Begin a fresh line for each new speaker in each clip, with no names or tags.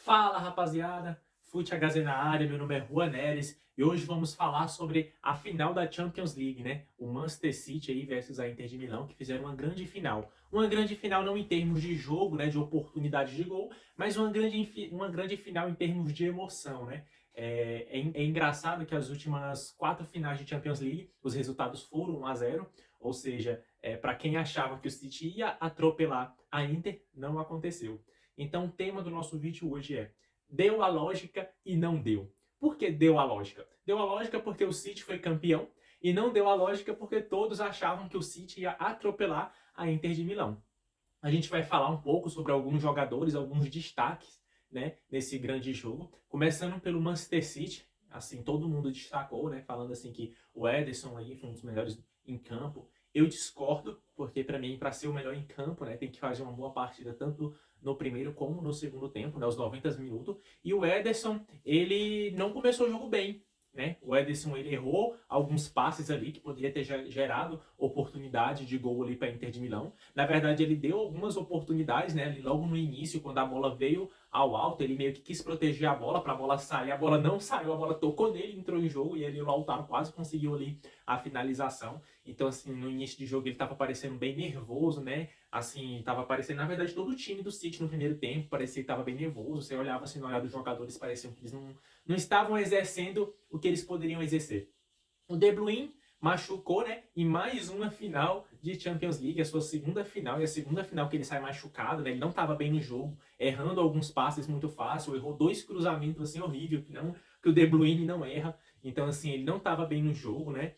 Fala, rapaziada! Fute HZ na área, meu nome é Juan Neres e hoje vamos falar sobre a final da Champions League, né? O Manchester City aí versus a Inter de Milão, que fizeram uma grande final. Uma grande final não em termos de jogo, né, de oportunidade de gol, mas uma grande final em termos de emoção, né? É engraçado que as últimas 4 finais de Champions League, os resultados foram 1-0, ou seja, para quem achava que o City ia atropelar a Inter, não aconteceu. Então, o tema do nosso vídeo hoje é: deu a lógica e não deu. Por que deu a lógica? Deu a lógica porque o City foi campeão e não deu a lógica porque todos achavam que o City ia atropelar a Inter de Milão. A gente vai falar um pouco sobre alguns jogadores, alguns destaques, né, nesse grande jogo, começando pelo Manchester City. Assim, todo mundo destacou, né, falando assim que o Ederson aí foi um dos melhores em campo. Eu discordo, porque para mim, para ser o melhor em campo, né, tem que fazer uma boa partida tanto no primeiro como no segundo tempo, né, os 90 minutos. E o Ederson, ele não começou o jogo bem, né? O Ederson, ele errou alguns passes ali que poderia ter gerado oportunidade de gol ali para a Inter de Milão. Na verdade, ele deu algumas oportunidades, né? Logo no início, quando a bola veio ao alto, ele meio que quis proteger a bola para a bola sair. A bola não saiu, a bola tocou nele, entrou em jogo e ele, o Lautaro quase conseguiu ali a finalização. Então, assim, no início de jogo ele estava parecendo bem nervoso, né? Assim, estava parecendo, na verdade, todo o time do City no primeiro tempo parecia que estava bem nervoso. Você olhava assim no olhar dos jogadores, pareciam que eles não estavam exercendo o que eles poderiam exercer. O De Bruyne machucou, né? Em mais uma final de Champions League, a sua segunda final, e a segunda final que ele sai machucado, né? Ele não estava bem no jogo, errando alguns passes muito fácil, errou 2 cruzamentos assim horrível, que o De Bruyne não erra. Então, assim, ele não estava bem no jogo, né?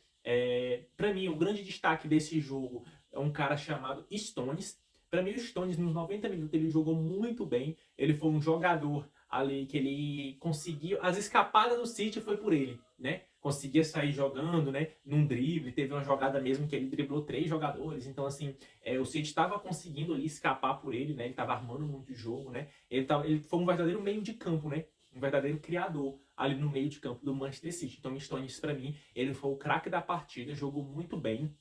Para mim, o grande destaque desse jogo é um cara chamado Stones. Para mim, o Stones, nos 90 minutos, ele jogou muito bem. Ele foi um jogador ali que ele conseguiu. As escapadas do City foi por ele, né? Conseguia sair jogando, né? Num drible, teve uma jogada mesmo que ele driblou 3 jogadores. Então, assim, o City estava conseguindo ali escapar por ele, né? Ele estava armando muito o jogo, né? Ele foi um verdadeiro meio de campo, né? Um verdadeiro criador ali no meio de campo do Manchester City. Então, o Stones, para mim, ele foi o craque da partida, jogou muito bem,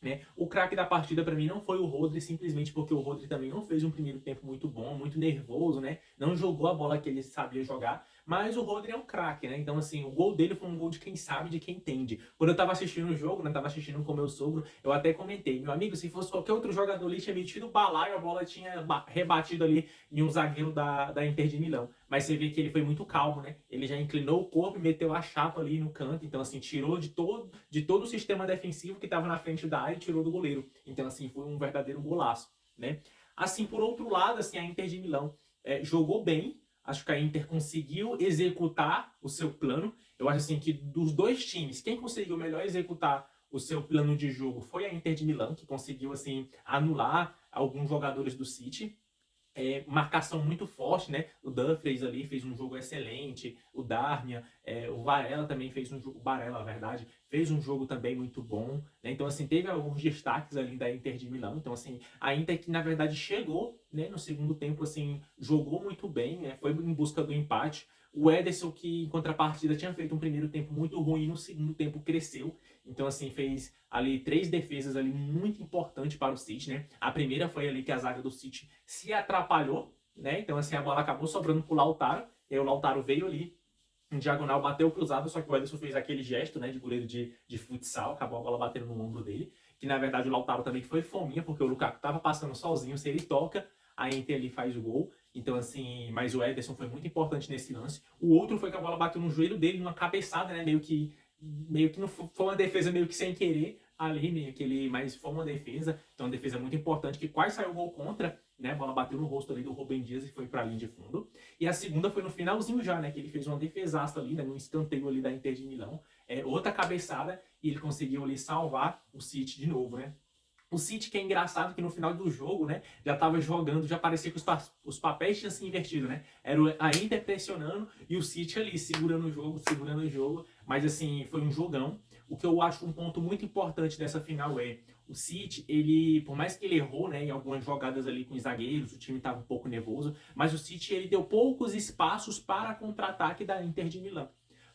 né? O craque da partida para mim não foi o Rodri, simplesmente porque o Rodri também não fez um primeiro tempo muito bom, muito nervoso, né? Não jogou a bola que ele sabia jogar, mas o Rodri é um craque, né? Então, assim, o gol dele foi um gol de quem sabe, de quem entende. Quando eu tava assistindo o jogo, né? Tava assistindo com meu sogro, eu até comentei, meu amigo, se fosse qualquer outro jogador ali, tinha metido o balaio, a bola tinha rebatido ali em um zagueiro da Inter de Milão. Mas você vê que ele foi muito calmo, né? Ele já inclinou o corpo e meteu a chapa ali no canto, então, assim, tirou de todo o sistema defensivo que estava na frente da área e tirou do goleiro. Então, assim, foi um verdadeiro golaço, né? Assim, por outro lado, assim, a Inter de Milão jogou bem. Acho que a Inter conseguiu executar o seu plano. Eu acho assim que dos dois times, quem conseguiu melhor executar o seu plano de jogo foi a Inter de Milão, que conseguiu assim anular alguns jogadores do City. Marcação muito forte, né? O Dumfries ali fez um jogo excelente, o Darmian, o Varela também fez um jogo, o Barella, na verdade, fez um jogo também muito bom, né? Então, assim, teve alguns destaques ali da Inter de Milão. Então, assim, a Inter que, na verdade, chegou, né, no segundo tempo, assim, jogou muito bem, né? Foi em busca do empate. O Ederson, que em contrapartida tinha feito um primeiro tempo muito ruim, no segundo tempo cresceu. Então, assim, fez ali 3 defesas ali muito importantes para o City, né? A primeira foi ali que a zaga do City se atrapalhou, né? Então, assim, a bola acabou sobrando pro Lautaro. E aí o Lautaro veio ali em diagonal, bateu cruzado, só que o Ederson fez aquele gesto, né, de goleiro de futsal, acabou a bola batendo no ombro dele. Que na verdade o Lautaro também foi fominha, porque o Lukaku tava passando sozinho, se ele toca, a Inter ali faz o gol. Então, assim, mas o Ederson foi muito importante nesse lance. O outro foi que a bola bateu no joelho dele, numa cabeçada, né? Meio que não foi uma defesa meio que sem querer ali, meio que ele, mas foi uma defesa. Então, uma defesa muito importante, que quase saiu o gol contra, né? A bola bateu no rosto ali do Rubem Dias e foi para a linha de fundo. E a segunda foi no finalzinho já, né? Que ele fez uma defesaça ali, né? No escanteio ali da Inter de Milão. Outra cabeçada e ele conseguiu ali salvar o City de novo, né? O City, que é engraçado que no final do jogo, né, já tava jogando, já parecia que os papéis tinham se invertido, né? Era a Inter pressionando e o City ali segurando o jogo. Mas assim, foi um jogão. O que eu acho um ponto muito importante dessa final é o City, ele, por mais que ele errou, né, em algumas jogadas ali com os zagueiros, o time estava um pouco nervoso, mas o City ele deu poucos espaços para contra-ataque da Inter de Milão.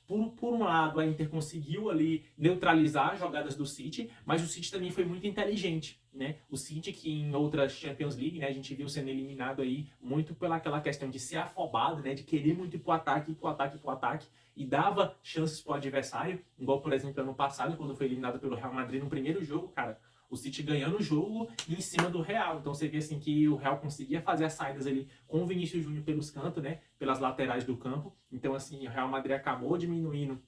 Por um lado, a Inter conseguiu ali neutralizar as jogadas do City, mas o City também foi muito inteligente, né? O City que em outras Champions League, né, a gente viu sendo eliminado aí muito pelaquela questão de ser afobado, né, de querer muito ir pro ataque, pro ataque, pro ataque, e dava chances pro adversário, igual, por exemplo, ano passado, quando foi eliminado pelo Real Madrid no primeiro jogo, cara, o City ganhando o jogo em cima do Real. Então você vê assim que o Real conseguia fazer as saídas ali com o Vinícius Júnior pelos cantos, né? Pelas laterais do campo. Então assim, o Real Madrid acabou diminuindo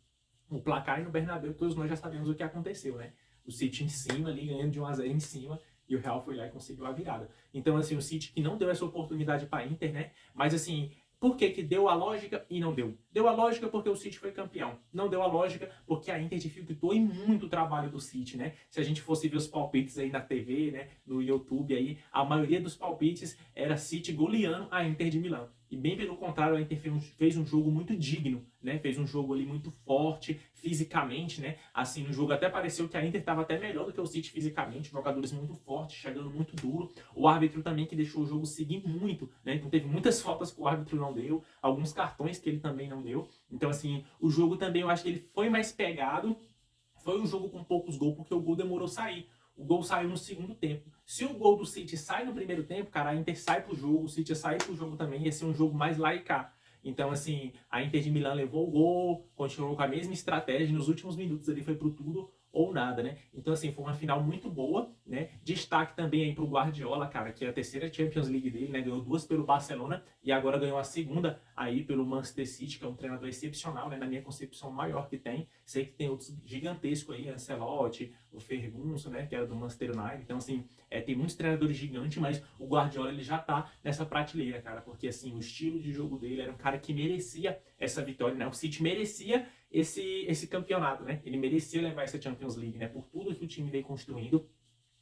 o placar e no Bernabéu todos nós já sabemos o que aconteceu, né? O City em cima ali, ganhando de 1-0 em cima, e o Real foi lá e conseguiu a virada. Então, assim, o City que não deu essa oportunidade para a Inter, né? Mas, assim, por que que deu a lógica e não deu? Deu a lógica porque o City foi campeão. Não deu a lógica porque a Inter dificultou em muito o trabalho do City, né? Se a gente fosse ver os palpites aí na TV, né? No YouTube aí, a maioria dos palpites era City goleando a Inter de Milão. E bem pelo contrário, a Inter fez um jogo muito digno, né? Fez um jogo ali muito forte, fisicamente, né? Assim, no jogo até pareceu que a Inter estava até melhor do que o City fisicamente, jogadores muito fortes, chegando muito duro. O árbitro também que deixou o jogo seguir muito, né? Então teve muitas faltas que o árbitro não deu, alguns cartões que ele também não deu. Então, assim, o jogo também eu acho que ele foi mais pegado. Foi um jogo com poucos gols, porque o gol demorou a sair. O gol saiu no segundo tempo. Se o gol do City sai no primeiro tempo, cara, a Inter sai pro jogo, o City sai pro jogo também, ia ser um jogo mais lá e cá. Então, assim, a Inter de Milão levou o gol, continuou com a mesma estratégia, nos últimos minutos ali foi pro tudo ou nada, né? Então, assim, foi uma final muito boa, né? Destaque também aí pro Guardiola, cara, que é a terceira Champions League dele, né? Ganhou duas pelo Barcelona e agora ganhou a segunda aí pelo Manchester City, que é um treinador excepcional, né? Na minha concepção, o maior que tem. Sei que tem outros gigantescos aí, Ancelotti, o Ferguson, né? Que era do Manchester United. Então, assim, tem muitos treinadores gigantes, mas o Guardiola, ele já tá nessa prateleira, cara, porque, assim, o estilo de jogo dele era um cara que merecia essa vitória, né? O City merecia esse campeonato, né? Ele merecia levar essa Champions League, né? Por tudo que o time veio construindo.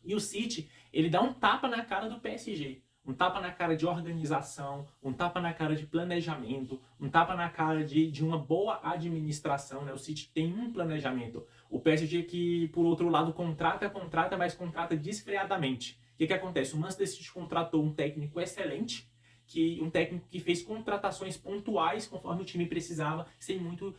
E o City, ele dá um tapa na cara do PSG. Um tapa na cara de organização, um tapa na cara de planejamento, um tapa na cara de uma boa administração, né? O City tem um planejamento. O PSG que, por outro lado, contrata, mas contrata desfreadamente. O que acontece? O Manchester City contratou um técnico excelente, um técnico que fez contratações pontuais conforme o time precisava, sem muito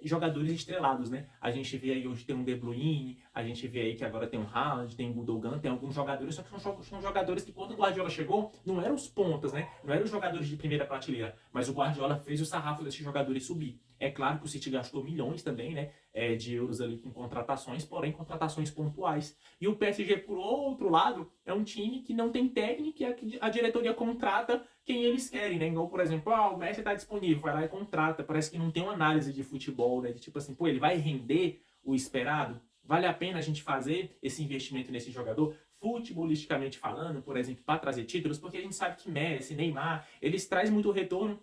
jogadores estrelados, né? A gente vê aí hoje tem um De Bruyne, a gente vê aí que agora tem um Haaland, tem um Gundogan, tem alguns jogadores, só que são jogadores que quando o Guardiola chegou, não eram os pontas, né? Não eram os jogadores de primeira prateleira, mas o Guardiola fez o sarrafo desses jogadores subir. É claro que o City gastou milhões também, né? De euros ali com contratações, porém contratações pontuais. E o PSG, por outro lado, é um time que não tem técnica e a diretoria contrata quem eles querem, né? Igual, por exemplo, o Messi está disponível, vai lá e contrata. Parece que não tem uma análise de futebol, né? De tipo assim, pô, ele vai render o esperado? Vale a pena a gente fazer esse investimento nesse jogador? Futebolisticamente falando, por exemplo, para trazer títulos, porque a gente sabe que Messi, Neymar, eles trazem muito retorno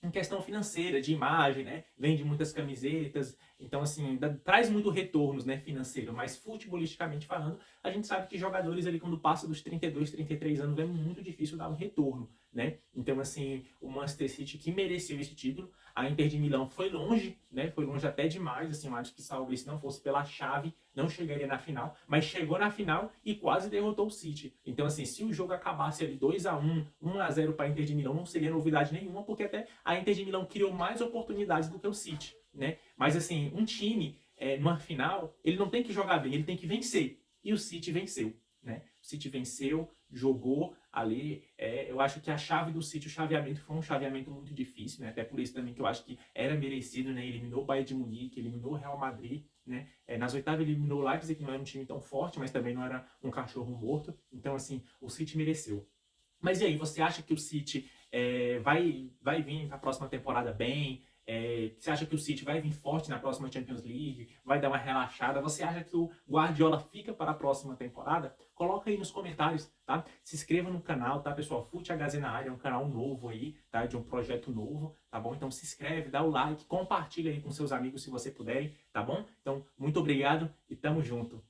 em questão financeira, de imagem, né? Vende muitas camisetas, então assim, traz muito retornos, né, financeiro, mas futebolisticamente falando, a gente sabe que jogadores ali quando passa dos 32, 33 anos é muito difícil dar um retorno, né? Então assim, o Manchester City que mereceu esse título, a Inter de Milão foi longe, né? Foi longe até demais, assim, eu acho que talvez se não fosse pela chave, não chegaria na final, mas chegou na final e quase derrotou o City. Então assim, se o jogo acabasse ali 2-1, 1-0 para a Inter de Milão, não seria novidade nenhuma, porque até a Inter de Milão criou mais oportunidades do que o City, né? Mas assim, um time numa final, ele não tem que jogar bem, ele tem que vencer. E o City venceu, né? O City venceu, jogou ali. Eu acho que a chave do City, o chaveamento foi um chaveamento muito difícil, né? Até por isso também que eu acho que era merecido, né? Eliminou o Bayern de Munique, eliminou o Real Madrid, né? Nas oitavas eliminou o Leipzig, que não era um time tão forte, mas também não era um cachorro morto. Então, assim, o City mereceu. Mas e aí, você acha que o City vai vir para a próxima temporada bem? Você acha que o City vai vir forte na próxima Champions League? Vai dar uma relaxada? Você acha que o Guardiola fica para a próxima temporada? Coloca aí nos comentários, tá? Se inscreva no canal, tá, pessoal? Fute HZ na área, é um canal novo aí, tá? De um projeto novo, tá bom? Então se inscreve, dá o like, compartilha aí com seus amigos se você puderem, tá bom? Então, muito obrigado e tamo junto.